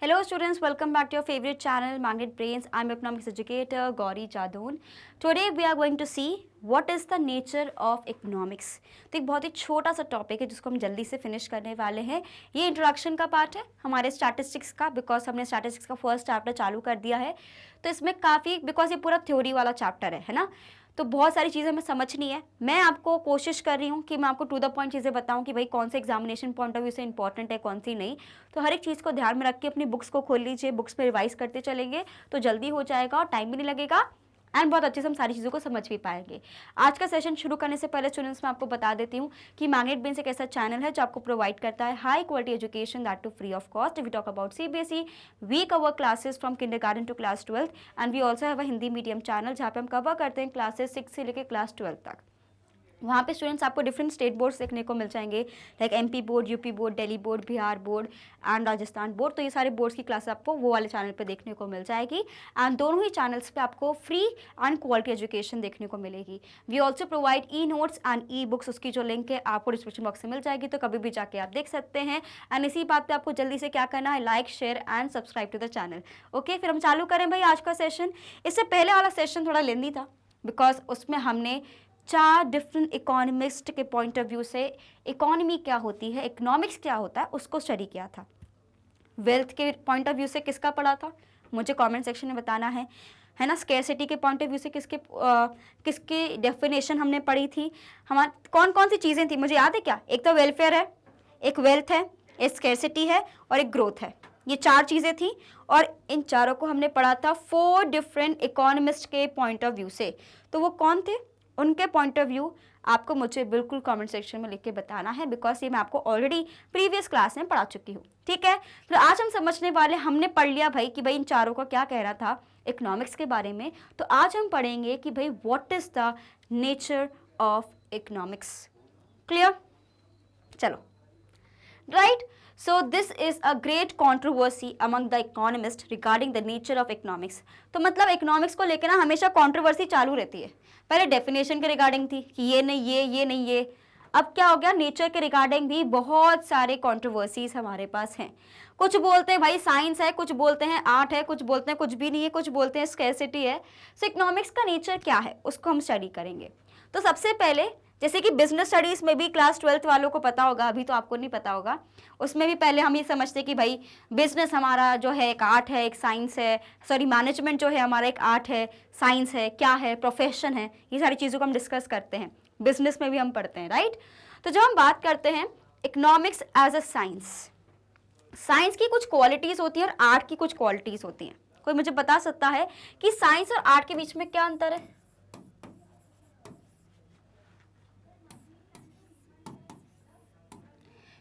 Hello students, welcome back to your favorite channel Magnet Brains. I'm economics educator Gauri Jadon. Today we are going to see what is the nature of economics. तो एक बहुत ही छोटा सा topic है जिसको हम जल्दी से फिनिश करने वाले हैं. ये इंट्रोडक्शन का पार्ट है हमारे स्टैटिस्टिक्स का, बिकॉज हमने स्टैटिस्टिक्स का फर्स्ट चैप्टर चालू कर दिया है. तो इसमें काफ़ी, बिकॉज ये पूरा थ्योरी वाला चैप्टर है ना, तो बहुत सारी चीज़ें हमें समझनी है. मैं आपको कोशिश कर रही हूँ कि मैं आपको टू द पॉइंट चीज़ें बताऊँ कि भाई कौन से एग्जामिनेशन पॉइंट ऑफ व्यू से इंपॉर्टेंट है, कौन सी नहीं. तो हर एक चीज़ को ध्यान में रख के अपनी बुक्स को खोल लीजिए, बुक्स पे रिवाइज करते चलेंगे तो जल्दी हो जाएगा और टाइम भी नहीं लगेगा एंड बहुत अच्छे से हम सारी चीज़ों को समझ भी पाएंगे. आज का सेशन शुरू करने से पहले स्टूडेंट्स मैं आपको बता देती हूँ कि मैग्नेट ब्रेन्स एक ऐसा चैनल है जो आपको प्रोवाइड करता है high quality education that too free of cost. We talk about CBSE, we cover classes from kindergarten to class 12th and we also have a Hindi medium channel जहाँ पे हम कवर करते हैं क्लासेस 6 से लेकर क्लास 12 तक. वहाँ पे स्टूडेंट्स आपको डिफरेंट स्टेट बोर्ड्स देखने को मिल जाएंगे, like MP board, UP board, Delhi board, Bihar board and Rajasthan board. तो ये सारे बोर्ड्स की क्लास आपको वो वाले चैनल पे देखने को मिल जाएगी एंड दोनों ही चैनल्स पे आपको फ्री एंड क्वालिटी एजुकेशन देखने को मिलेगी. We also provide e notes and e books, उसकी जो लिंक है आपको डिस्क्रिप्शन बॉक्स में मिल जाएगी, तो कभी भी जाके आप देख सकते हैं. एंड इसी बात पर आपको जल्दी से क्या करना है, like, share and subscribe to the channel. Okay, फिर हम चालू करें भाई आज का सेशन. इससे पहले वाला सेशन थोड़ा लेंदी था बिकॉज उसमें हमने 4 डिफरेंट इकोनॉमिस्ट के पॉइंट ऑफ व्यू से इकोनॉमी क्या होती है, इकोनॉमिक्स क्या होता है, उसको स्टडी किया था. वेल्थ के पॉइंट ऑफ व्यू से किसका पढ़ा था मुझे कमेंट सेक्शन में बताना है ना. स्केर्सिटी के पॉइंट ऑफ व्यू से किसकी डेफिनेशन हमने पढ़ी थी, हमारे कौन कौन सी चीज़ें थी मुझे याद है क्या. एक तो वेलफेयर है, एक वेल्थ है, एक स्केर्सिटी है और एक ग्रोथ है. ये 4 चीज़ें थी और इन चारों को हमने पढ़ा था 4 डिफरेंट इकोनॉमिस्ट के पॉइंट ऑफ व्यू से. तो वो कौन थे, उनके पॉइंट ऑफ व्यू आपको मुझे बिल्कुल कमेंट सेक्शन में लिख के बताना है, बिकॉज ये मैं आपको ऑलरेडी प्रीवियस क्लास में पढ़ा चुकी हूँ. ठीक है, तो आज हम समझने वाले, हमने पढ़ लिया भाई कि भाई इन चारों का क्या कहना था इकोनॉमिक्स के बारे में. तो आज हम पढ़ेंगे कि भाई what is the nature of economics. Clear, चलो. Right, so this is a great controversy among the economists regarding the nature of economics. तो मतलब इकोनॉमिक्स को लेकर ना हमेशा कंट्रोवर्सी चालू रहती है. पहले डेफिनेशन के रिगार्डिंग थी कि ये नहीं ये नहीं ये. अब क्या हो गया, नेचर के रिगार्डिंग भी बहुत सारे कंट्रोवर्सीज हमारे पास हैं. कुछ बोलते हैं भाई साइंस है, कुछ बोलते हैं आर्ट है, कुछ बोलते हैं कुछ भी नहीं है, कुछ बोलते हैं स्कैरसिटी है. सो इकोनॉमिक्स का नेचर क्या है उसको हम स्टडी करेंगे. तो सबसे पहले जैसे कि बिजनेस स्टडीज़ में भी क्लास 12th वालों को पता होगा, अभी तो आपको नहीं पता होगा, उसमें भी पहले हम ये समझते कि भाई बिजनेस हमारा जो है एक आर्ट है, एक साइंस है, सॉरी मैनेजमेंट जो है हमारा एक आर्ट है, साइंस है, क्या है, प्रोफेशन है. ये सारी चीज़ों को हम डिस्कस करते हैं, बिजनेस में भी हम पढ़ते हैं. राइट, तो जब हम बात करते हैं economics as a science, science की कुछ क्वालिटीज़ होती हैं और आर्ट की कुछ क्वालिटीज़ होती हैं. कोई मुझे बता सकता है कि साइंस और आर्ट के बीच में क्या अंतर है?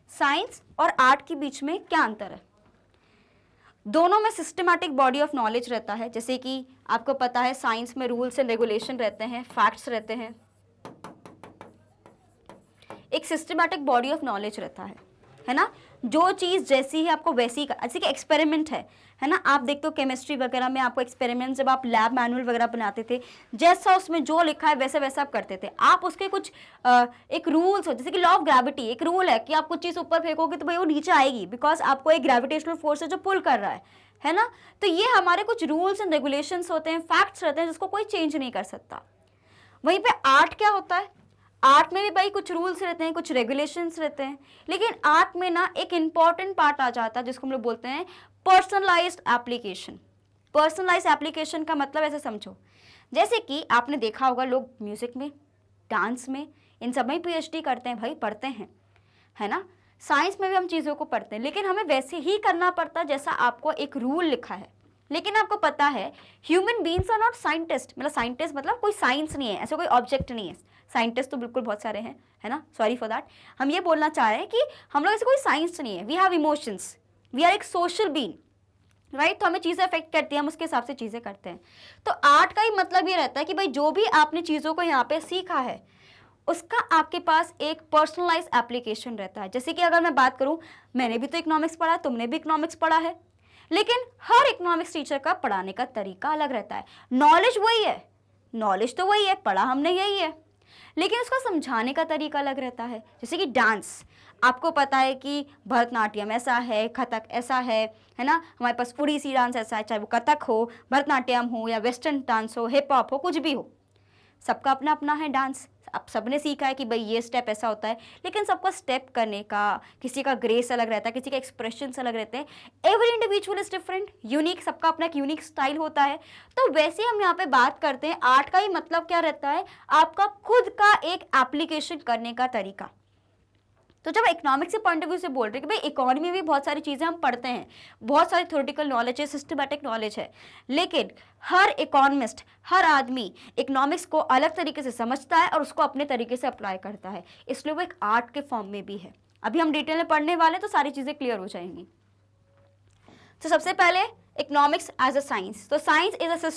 साइंस और आर्ट के बीच में क्या अंतर है? दोनों में सिस्टमैटिक बॉडी ऑफ नॉलेज रहता है. जैसे कि आपको पता है साइंस में रूल्स एंड रेगुलेशन रहते हैं, फैक्ट्स रहते हैं, एक सिस्टमैटिक बॉडी ऑफ नॉलेज रहता है ना. जो चीज़ जैसी है आपको वैसी का, जैसे कि एक्सपेरिमेंट है ना. आप देखते हो केमिस्ट्री वगैरह में आपको एक्सपेरिमेंट, जब आप लैब मैनुअल वगैरह बनाते थे, जैसा उसमें जो लिखा है वैसे वैसा आप करते थे. आप उसके कुछ एक रूल्स हो, जैसे कि लॉ ऑफ ग्रेविटी एक रूल है कि आप कुछ चीज़ ऊपर फेंकोगे तो भाई वो नीचे आएगी, बिकॉज आपको एक ग्रेविटेशनल फोर्स है जो पुल कर रहा है ना. तो ये हमारे कुछ रूल्स एंड रेगुलेशंस होते हैं, फैक्ट्स रहते हैं जिसको कोई चेंज नहीं कर सकता. वहीं पे आर्ट क्या होता है, आर्ट में भी भाई कुछ रूल्स रहते हैं, कुछ रेगुलेशंस रहते हैं, लेकिन आर्ट में ना एक इंपॉर्टेंट पार्ट आ जाता है जिसको हम लोग बोलते हैं पर्सनलाइज्ड एप्लीकेशन. पर्सनलाइज्ड एप्लीकेशन का मतलब ऐसे समझो, जैसे कि आपने देखा होगा लोग म्यूजिक में, डांस में, इन सब में पीएचडी करते हैं भाई, पढ़ते हैं, है ना. साइंस में भी हम चीज़ों को पढ़ते हैं, लेकिन हमें वैसे ही करना पड़ता है जैसा आपको एक रूल लिखा है. लेकिन आपको पता है human beings are not scientist, मतलब साइंटिस्ट मतलब कोई साइंस नहीं है, ऐसा कोई ऑब्जेक्ट नहीं है. साइंटिस्ट तो बिल्कुल बहुत सारे हैं, है ना, सॉरी फॉर दैट. हम ये बोलना चाह रहे हैं कि हम लोग ऐसे कोई साइंस नहीं है. We have emotions, we are एक सोशल बीइंग, राइट. तो हमें चीज़ें अफेक्ट करती हैं, हम उसके हिसाब से चीज़ें करते हैं. तो आर्ट का ही मतलब ये रहता है कि भाई जो भी आपने चीज़ों को यहाँ पे सीखा है उसका आपके पास एक पर्सनलाइज एप्लीकेशन रहता है. जैसे कि अगर मैं बात करूँ, मैंने भी तो इकोनॉमिक्स पढ़ा, तुमने भी इकोनॉमिक्स पढ़ा है, लेकिन हर इकोनॉमिक्स टीचर का पढ़ाने का तरीका अलग रहता है. नॉलेज वही है, नॉलेज तो वही है, पढ़ा हमने यही है, लेकिन उसका समझाने का तरीका अलग रहता है। जैसे कि डांस, आपको पता है कि भरतनाट्यम ऐसा है, कथक ऐसा है ना, हमारे पास उड़ीसी डांस ऐसा है, चाहे वो कथक हो, भरतनाट्यम हो या वेस्टर्न डांस हो, हिप हॉप हो, कुछ भी हो, सबका अपना अपना है डांस। अब सबने सीखा है कि भाई ये स्टेप ऐसा होता है, लेकिन सबका स्टेप करने का, किसी का ग्रेस अलग रहता है, किसी का एक्सप्रेशन अलग रहते हैं। Every individual is different, unique, सबका अपना एक यूनिक स्टाइल होता है। तो वैसे हम यहाँ पे बात करते हैं, आर्ट का ही मतलब क्या रहता है, आपका खुद का एक एप्लीकेशन करने का तरीका। तो जब इकोनॉमिक्स के पॉइंट ऑफ व्यू से बोल रहे हैं कि भाई इकोनॉमी में भी बहुत सारी चीज़ें हम पढ़ते हैं, बहुत सारी थ्योरेटिकल नॉलेज है, सिस्टमैटिक नॉलेज है, लेकिन हर इकोनॉमिस्ट, हर आदमी इकोनॉमिक्स को अलग तरीके से समझता है और उसको अपने तरीके से अप्लाई करता है, इसलिए वो एक आर्ट के फॉर्म में भी है। अभी हम डिटेल में पढ़ने वाले हैं तो सारी चीज़ें क्लियर हो जाएंगी। तो सबसे पहले इकोनॉमिक्स एज अ साइंस। तो science is a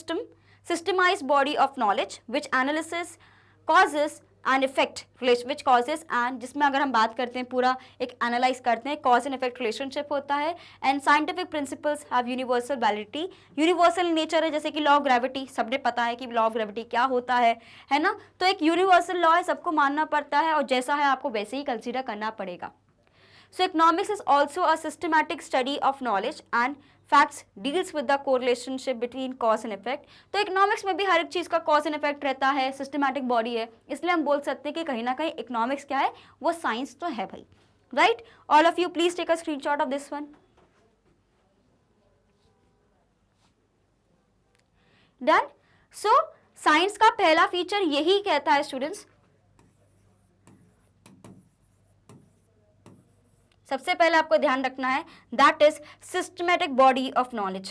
systemised body of knowledge which analysis causes and effect which causes and, जिसमें अगर हम बात करते हैं पूरा एक एनालाइज करते हैं, कॉज एंड इफेक्ट रिलेशनशिप होता है। And scientific principles have universal validity, universal nature है, जैसे कि लॉ ऑफ ग्रेविटी, सबने पता है कि लॉ ऑफ ग्रेविटी क्या होता है ना। तो एक यूनिवर्सल लॉ है, सबको मानना पड़ता है और जैसा है आपको वैसे ही कंसिडर करना पड़ेगा। So economics is also a systematic study of knowledge and facts, deals with the correlationship between cause and effect। तो इकोनॉमिक्स में भी हर एक चीज़ का कॉज एंड इफेक्ट रहता है, सिस्टमैटिक बॉडी है, इसलिए हम बोल सकते हैं कि कहीं ना कहीं इकोनॉमिक्स क्या है, वो साइंस तो है भाई, right. All of you please take a screenshot of this one. Done. So science का पहला फीचर यही कहता है स्टूडेंट्स, सबसे पहले आपको ध्यान रखना है, that is systematic body of knowledge.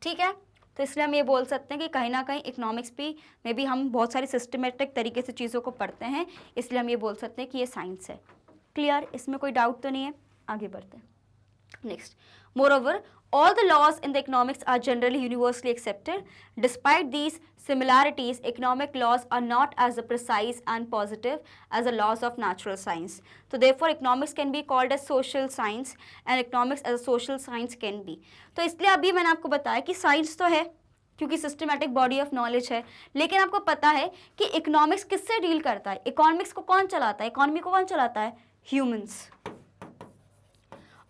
ठीक है, तो इसलिए हम ये बोल सकते हैं कि कहीं ना कहीं इकोनॉमिक्स में भी हम बहुत सारी सिस्टमेटिक तरीके से चीज़ों को पढ़ते हैं, इसलिए हम ये बोल सकते हैं कि ये साइंस है। क्लियर, इसमें कोई डाउट तो नहीं है, आगे बढ़ते हैं। Next, moreover, all the laws in the economics are generally universally accepted. Despite these similarities, economic laws are not as precise and positive as the laws of natural science. So therefore, economics can be called as social science and economics as a social science can be. तो इसलिए अभी मैंने आपको बताया कि science तो है क्योंकि सिस्टमैटिक बॉडी ऑफ नॉलेज है, लेकिन आपको पता है कि इकोनॉमिक्स किससे डील करता है, इकोनॉमिक्स को कौन चलाता है, इकोनॉमी को कौन चलाता है, ह्यूमंस।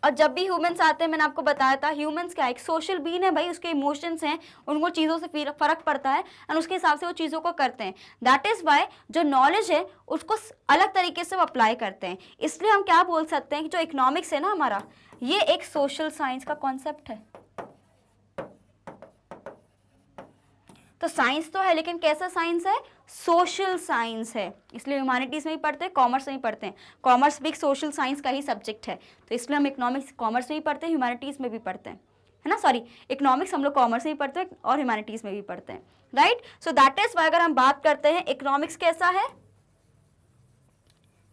और जब भी ह्यूमंस आते हैं, मैंने आपको बताया था ह्यूमंस क्या है, एक सोशल बीन है भाई, उसके इमोशंस हैं, उनको चीज़ों से फर्क पड़ता है और उसके हिसाब से वो चीज़ों को करते हैं। दैट इज़ वाई जो नॉलेज है उसको अलग तरीके से वो अप्लाई करते हैं। इसलिए हम क्या बोल सकते हैं कि जो इकोनॉमिक्स है ना हमारा, ये एक सोशल साइंस का कॉन्सेप्ट है। तो साइंस तो है, लेकिन कैसा साइंस है, सोशल साइंस है। इसलिए ह्यूमैनिटीज़ में भी पढ़ते हैं, कॉमर्स में भी पढ़ते हैं, कॉमर्स भी एक सोशल साइंस का ही सब्जेक्ट है, तो इसलिए हम इकोनॉमिक्स कॉमर्स में भी पढ़ते हैं, ह्यूमैनिटीज़ में भी पढ़ते हैं, है ना। सॉरी, इकोनॉमिक्स हम लोग कॉमर्स में भी पढ़ते हैं और ह्यूमैनिटीज़ में भी पढ़ते हैं, right. So that is why अगर हम बात करते हैं इकोनॉमिक्स कैसा है,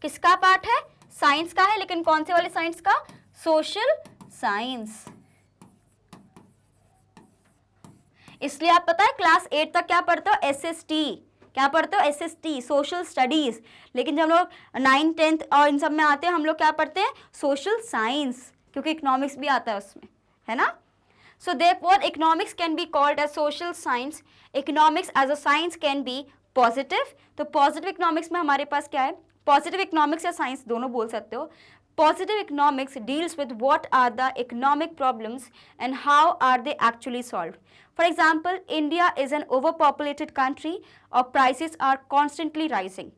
किसका पार्ट है, साइंस का है, लेकिन कौन से वाले साइंस का, सोशल साइंस। इसलिए आप पता है क्लास 8 तक क्या पढ़ते हो, एसएसटी, क्या पढ़ते हो, एसएसटी, सोशल स्टडीज। लेकिन जब हम लोग 9th 10th और इन सब में आते हैं, हम लोग क्या पढ़ते हैं, सोशल साइंस, क्योंकि इकोनॉमिक्स भी आता है उसमें, है ना। So therefore economics can be called as social science, economics as a science can be positive. तो पॉजिटिव इकोनॉमिक्स में हमारे पास क्या है, पॉजिटिव इकोनॉमिक्स या साइंस दोनों बोल सकते हो। Positive economics deals with what are the economic problems and how are they actually solved. For example, India is an overpopulated country or prices are constantly rising.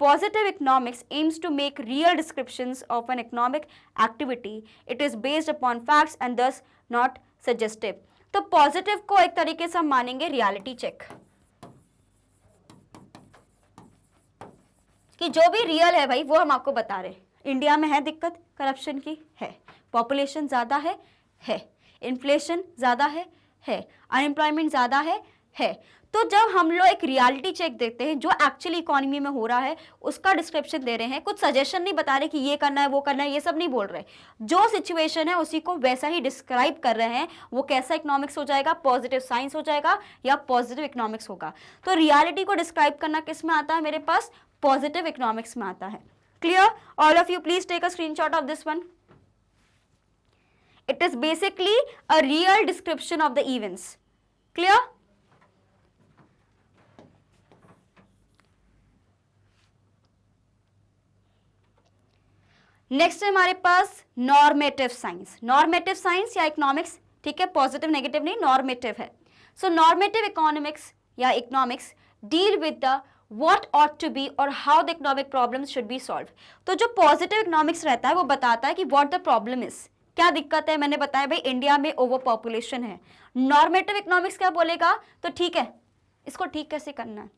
Positive economics aims to make real descriptions of an economic activity. It is based upon facts and thus not suggestive. तो positive को एक तरीके से हम मानेंगे reality check, कि जो भी रियल है भाई वो हम आपको बता रहे हैं। इंडिया में है दिक्कत करप्शन की, है, पॉपुलेशन ज़्यादा है, इन्फ्लेशन ज़्यादा है, अनएम्प्लॉयमेंट ज़्यादा है। तो जब हम लोग एक रियलिटी चेक देते हैं जो एक्चुअली इकोनॉमी में हो रहा है, उसका डिस्क्रिप्शन दे रहे हैं, कुछ सजेशन नहीं बता रहे कि ये करना है वो करना है, ये सब नहीं बोल रहे, जो सिचुएशन है उसी को वैसा ही डिस्क्राइब कर रहे हैं, वो कैसा इकोनॉमिक्स हो जाएगा, पॉजिटिव साइंस हो जाएगा या पॉजिटिव इकोनॉमिक्स होगा। तो रियलिटी को डिस्क्राइब करना किस में आता है, मेरे पास पॉजिटिव इकोनॉमिक्स में आता है। Clear? All of you please take a screenshot of this one. It is basically a real description of the events. Clear? Next है हमारे पास नॉर्मेटिव साइंस. नॉर्मेटिव साइंस या इकोनॉमिक्स, ठीक है, पॉजिटिव नेगेटिव नहीं, नॉर्मेटिव है. सो नॉर्मेटिव इकोनॉमिक्स या economics deal with the what ought to be और how the economic problems should be solved. तो जो पॉजिटिव इकोनॉमिक्स रहता है वो बताता है कि व्हाट द प्रॉब्लम इज, क्या दिक्कत है. मैंने बताया भाई इंडिया में ओवर पॉपुलेशन है. नॉर्मेटिव इकोनॉमिक्स क्या बोलेगा, तो ठीक है इसको ठीक कैसे करना है,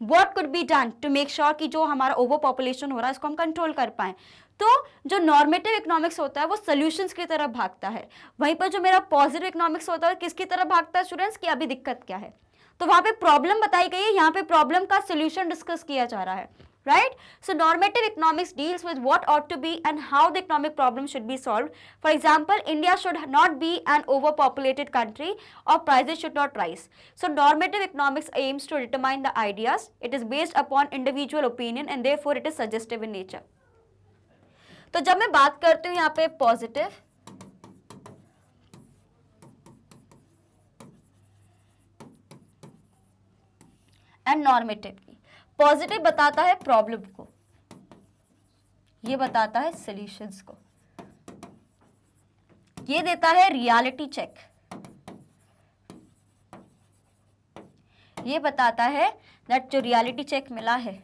what could be done to make sure कि जो हमारा ओवर पॉपुलेशन हो रहा है इसको हम कंट्रोल कर पाए. तो जो नॉर्मेटिव इकोनॉमिक्स होता है वो सॉल्यूशंस की तरफ भागता है. वहीं पर जो मेरा पॉजिटिव इकोनॉमिक्स होता है किसकी तरफ भागता है स्टूडेंट्स, कि अभी दिक्कत क्या है. तो वहां पे प्रॉब्लम बताई गई है, यहाँ पे प्रॉब्लम का सोल्यूशन डिस्कस किया जा रहा है. right? So normative economics deals with what ought to be and how the economic problem should be solved. For example, India should not be an overpopulated country or prices should not rise. So normative economics aims to determine the ideas. It is based upon individual opinion and therefore it is suggestive in nature. तो जब मैं बात करती हूँ यहाँ पे positive and normative की, positive बताता है प्रॉब्लम को, ये बताता है सॉल्यूशंस को, ये देता है रियलिटी चेक, ये बताता है दैट जो रियलिटी चेक मिला है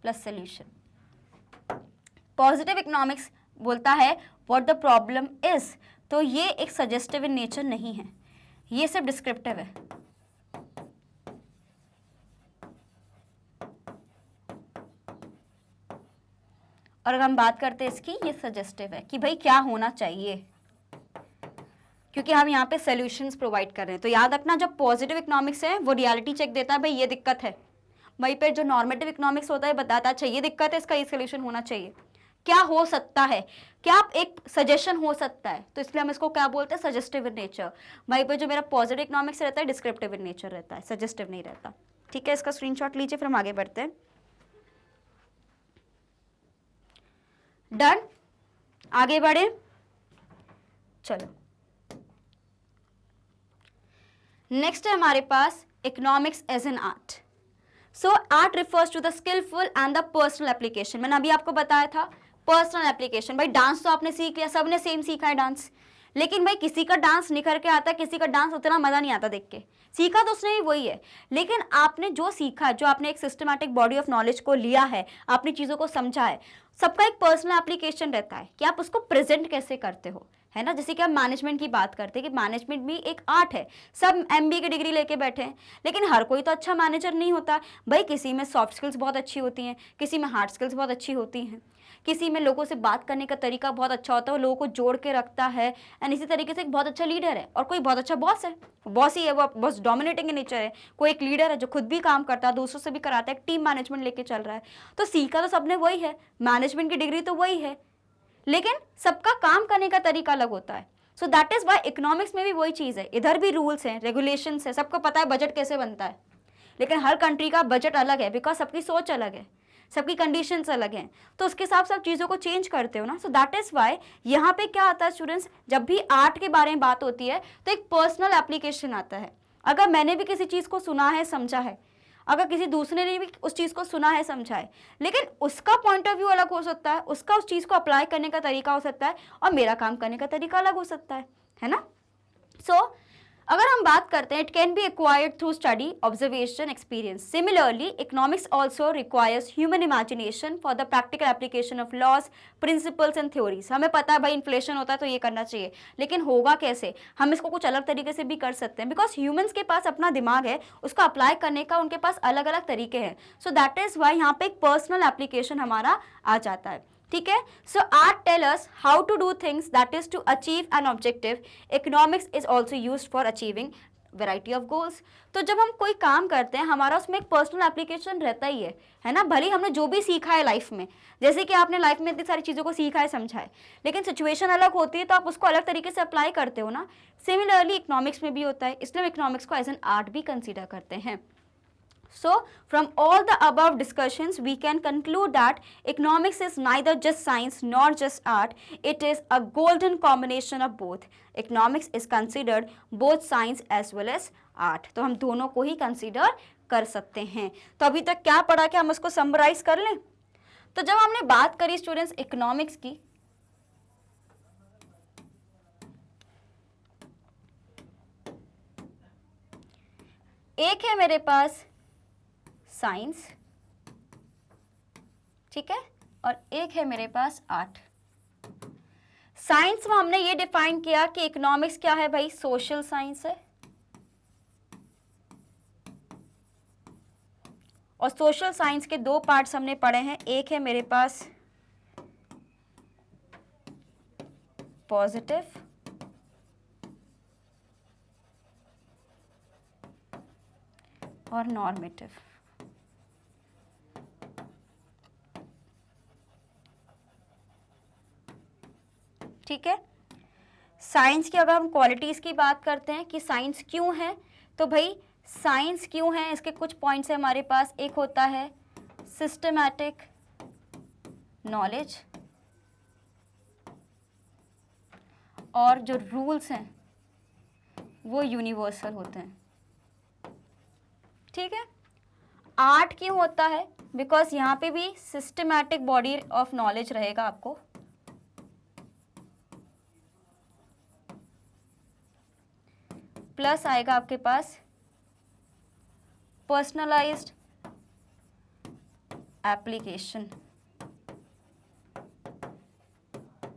प्लस सॉल्यूशन. पॉजिटिव इकोनॉमिक्स बोलता है व्हाट द प्रॉब्लम इज, तो ये एक सजेस्टिव इन नेचर नहीं है, ये सिर्फ डिस्क्रिप्टिव है. और अगर हम बात करते हैं इसकी, ये सजेस्टिव है कि भाई क्या होना चाहिए, क्योंकि हम यहाँ पे सॉल्यूशंस प्रोवाइड कर रहे हैं. तो याद रखना जब पॉजिटिव इकोनॉमिक्स है वो रियलिटी चेक देता है, भाई ये दिक्कत है. वहीं पे जो नॉर्मेटिव इकोनॉमिक्स होता है बताता है अच्छा ये दिक्कत है, इसका ये सॉल्यूशन होना चाहिए, क्या हो सकता है, क्या एक सजेशन हो सकता है. तो इसलिए हम इसको क्या बोलते हैं, सजेस्टिव इन नेचर. वहीं पे जो मेरा पॉजिटिव इकोनॉमिक्स रहता है डिस्क्रिप्टिव इन नेचर रहता है, सजेस्टिव नहीं रहता. ठीक है, इसका स्क्रीनशॉट लीजिए, फिर हम आगे बढ़ते हैं. डन, आगे बढ़े, चलो. नेक्स्ट है हमारे पास economics as an art. So art refers to the skilful and the personal application. मैंने अभी आपको बताया था पर्सनल एप्लीकेशन. भाई डांस तो आपने सीख लिया, सबने सेम सीखा है डांस, लेकिन भाई किसी का डांस निखर के आता है, किसी का डांस उतना मजा नहीं आता देख के. सीखा तो उसने भी वही है, लेकिन आपने जो सीखा, जो आपने एक सिस्टमैटिक बॉडी ऑफ नॉलेज को लिया है, आपने चीज़ों को समझा है, सबका एक पर्सनल एप्लीकेशन रहता है कि आप उसको प्रेजेंट कैसे करते हो, है ना. जैसे कि हम मैनेजमेंट की बात करते हैं कि मैनेजमेंट भी एक आर्ट है. सब MBA की डिग्री लेके बैठे हैं, लेकिन हर कोई तो अच्छा मैनेजर नहीं होता. भाई किसी में सॉफ्ट स्किल्स बहुत अच्छी होती हैं, किसी में हार्ड स्किल्स बहुत अच्छी होती हैं, किसी में लोगों से बात करने का तरीका बहुत अच्छा होता है, वो लोगों को जोड़ के रखता है. एंड इसी तरीके से एक बहुत अच्छा लीडर है, और कोई बहुत अच्छा बॉस है, बॉस ही है, वो बॉस डोमिनेटिंग इन नेचर है. कोई एक लीडर है जो खुद भी काम करता है, दूसरों से भी कराता है, एक टीम मैनेजमेंट लेके चल रहा है. तो सीखा तो सबने वही है, मैनेजमेंट की डिग्री तो वही है, लेकिन सबका काम करने का तरीका अलग होता है. So that is why economics में भी वही चीज़ है. इधर भी रूल्स हैं, रेगुलेशंस है, सबको पता है बजट कैसे बनता है, लेकिन हर कंट्री का बजट अलग है, बिकॉज सबकी सोच अलग है, सबकी कंडीशंस अलग हैं, तो उसके हिसाब से आप चीज़ों को चेंज करते हो ना. सो दैट इज़ वाई यहाँ पे क्या आता है स्टूडेंट्स, जब भी आर्ट के बारे में बात होती है तो एक पर्सनल एप्लीकेशन आता है. अगर मैंने भी किसी चीज़ को सुना है, समझा है, अगर किसी दूसरे ने भी उस चीज़ को सुना है, समझा है, लेकिन उसका पॉइंट ऑफ व्यू अलग हो सकता है, उसका उस चीज़ को अप्लाई करने का तरीका हो सकता है, और मेरा काम करने का तरीका अलग हो सकता है ना. सो अगर हम बात करते हैं, it can be acquired through study, observation, experience. Similarly economics also requires human imagination for the practical application of laws, principles and theories. हमें पता है भाई इन्फ्लेशन होता है तो ये करना चाहिए, लेकिन होगा कैसे, हम इसको कुछ अलग तरीके से भी कर सकते हैं, बिकॉज ह्यूमन्स के पास अपना दिमाग है, उसको अप्लाई करने का उनके पास अलग अलग तरीके हैं. सो दैट इज वाई यहाँ पे एक पर्सनल एप्लीकेशन हमारा आ जाता है. ठीक है. So art tell us how to do things, that is to achieve an objective. Economics is also used for achieving variety of goals. तो जब हम कोई काम करते हैं हमारा उसमें एक पर्सनल एप्लीकेशन रहता ही है ना, भले हमने जो भी सीखा है लाइफ में, जैसे कि आपने लाइफ में इतनी सारी चीज़ों को सीखा है, समझा है, लेकिन सिचुएशन अलग होती है तो आप उसको अलग तरीके से अप्लाई करते हो ना। सिमिलरली इकोनॉमिक्स में भी होता है, इसलिए हम इकोनॉमिक्स को एज एन आर्ट भी कंसिडर करते हैं। So, from all the above discussions, we can conclude that economics is neither just science nor just art. It is a golden combination of both. Economics is considered both science as well as art. तो हम दोनों को ही consider कर सकते हैं। तो अभी तक क्या पढ़ा कि हम उसको summarize कर लें। तो जब हमने बात करी स्टूडेंट्स इकोनॉमिक्स की, एक है मेरे पास साइंस, ठीक है, और एक है मेरे पास आर्ट। साइंस में हमने ये डिफाइन किया कि इकोनॉमिक्स क्या है भाई, सोशल साइंस है, और सोशल साइंस के दो पार्ट्स हमने पढ़े हैं, एक है मेरे पास पॉजिटिव और नॉर्मेटिव। ठीक है, साइंस की अगर हम क्वालिटीज की बात करते हैं कि साइंस क्यों है, तो भाई साइंस क्यों है इसके कुछ पॉइंट्स है हमारे पास। एक होता है सिस्टमैटिक नॉलेज, और जो रूल्स हैं वो यूनिवर्सल होते हैं। ठीक है, आर्ट क्यों होता है, बिकॉज यहाँ पे भी सिस्टमैटिक बॉडी ऑफ नॉलेज रहेगा आपको, प्लस आएगा आपके पास personalised application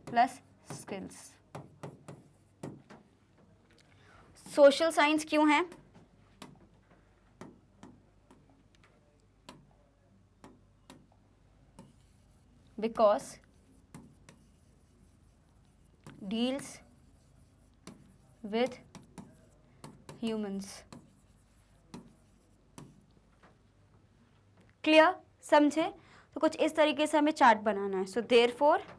plus skills. Social science क्यों है, because deals with humans. Clear, समझे? तो कुछ इस तरीके से हमें चार्ट बनाना है। So therefore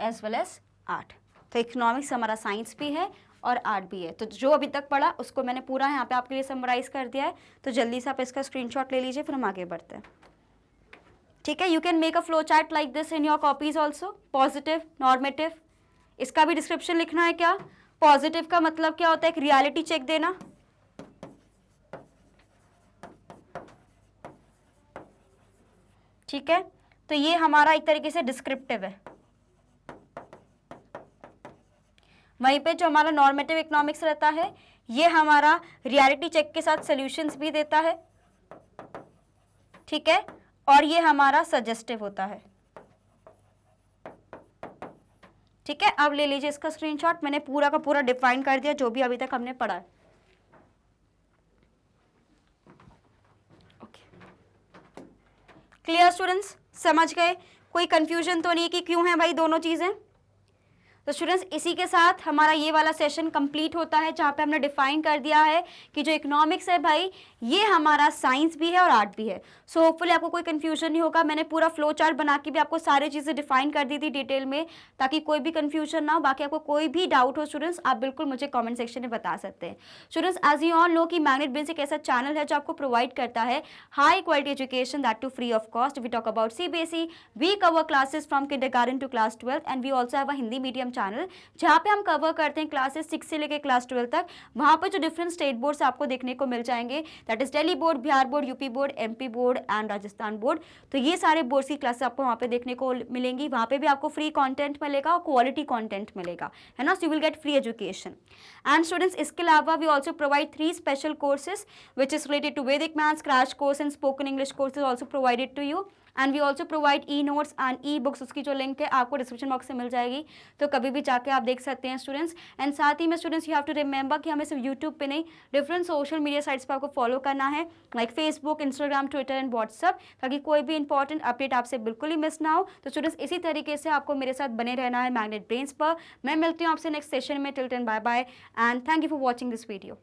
as well as art. तो इकोनॉमिक्स हमारा साइंस भी है और आर्ट भी है। तो जो अभी तक पढ़ा उसको मैंने पूरा यहाँ पे आपके लिए समराइज कर दिया है, तो जल्दी से आप इसका स्क्रीनशॉट ले लीजिए, फिर हम आगे बढ़ते हैं। ठीक है, you can make a flow chart like this in your copies also. Positive, normative, इसका भी डिस्क्रिप्शन लिखना है। क्या पॉजिटिव का मतलब क्या होता है, एक रियलिटी चेक देना। ठीक है, तो ये हमारा एक तरीके से डिस्क्रिप्टिव है। वहीं पे जो हमारा नॉर्मेटिव इकोनॉमिक्स रहता है ये हमारा रियलिटी चेक के साथ सॉल्यूशंस भी देता है। ठीक है, और ये हमारा सजेस्टिव होता है। ठीक है, अब ले लीजिए इसका स्क्रीनशॉट। मैंने पूरा का पूरा डिफाइन कर दिया जो भी अभी तक हमने पढ़ा है। क्लियर स्टूडेंट्स, समझ गए? कोई कंफ्यूजन तो नहीं कि क्यों है भाई दोनों चीजें? तो स्टूडेंट्स इसी के साथ हमारा ये वाला सेशन कंप्लीट होता है, जहाँ पे हमने डिफाइन कर दिया है कि जो इकोनॉमिक्स है भाई ये हमारा साइंस भी है और आर्ट भी है। सो होपफुली आपको कोई कंफ्यूजन नहीं होगा। मैंने पूरा फ्लो चार्ट बना के भी आपको सारी चीज़ें डिफाइन कर दी थी डिटेल में, ताकि कोई भी कंफ्यूजन ना हो। बाकी आपको कोई भी डाउट हो स्टूडेंट्स, आप बिल्कुल मुझे कॉमेंट सेक्शन में बता सकते हैं। Students as you all know कि मैग्नेट ब्रेन्स एक ऐसा चैनल है जो आपको प्रोवाइड करता है high quality education, that too free of cost. We talk about CBSE, we cover classes from kindergarten to class 12 and we also have a Hindi medium channel जहाँ पे हम कवर करते हैं क्लासेस 6 से लेकर क्लास 12 तक। वहाँ पर जो डिफरेंट स्टेट बोर्ड्स आपको देखने को मिल जाएंगे, that is Delhi board, Bihar board, UP board, MP board and Rajasthan board. तो ये सारे बोर्ड्स की क्लासेस आपको वहाँ पे देखने को मिलेंगी। वहाँ पे भी आपको फ्री कंटेंट मिलेगा और क्वालिटी कंटेंट मिलेगा, है ना। So you will get free education. And students इसके अलावा we also provide 3 special courses which is related to Vedic maths, crash course and spoken English courses also provided to you. And we also provide e notes and e books, उसकी जो link है आपको description box में मिल जाएगी, तो कभी भी जाके आप देख सकते हैं स्टूडेंट्स। एंड साथ ही में students you have to remember कि हमें सिर्फ यूट्यूब पे नहीं, डिफरेंट सोशल मीडिया साइट्स पर आपको फॉलो करना है, like Facebook, Instagram, Twitter and WhatsApp, ताकि कोई भी इंपॉर्टेंट अपडेट आपसे बिल्कुल ही मिस ना हो। तो स्टूडेंट्स इसी तरीके से आपको मेरे साथ बने रहना है मैग्नेट ब्रेन्स पर। मैं मिलती हूँ आपसे नेक्स्ट सेशन में। Till then bye bye and thank you for watching this video.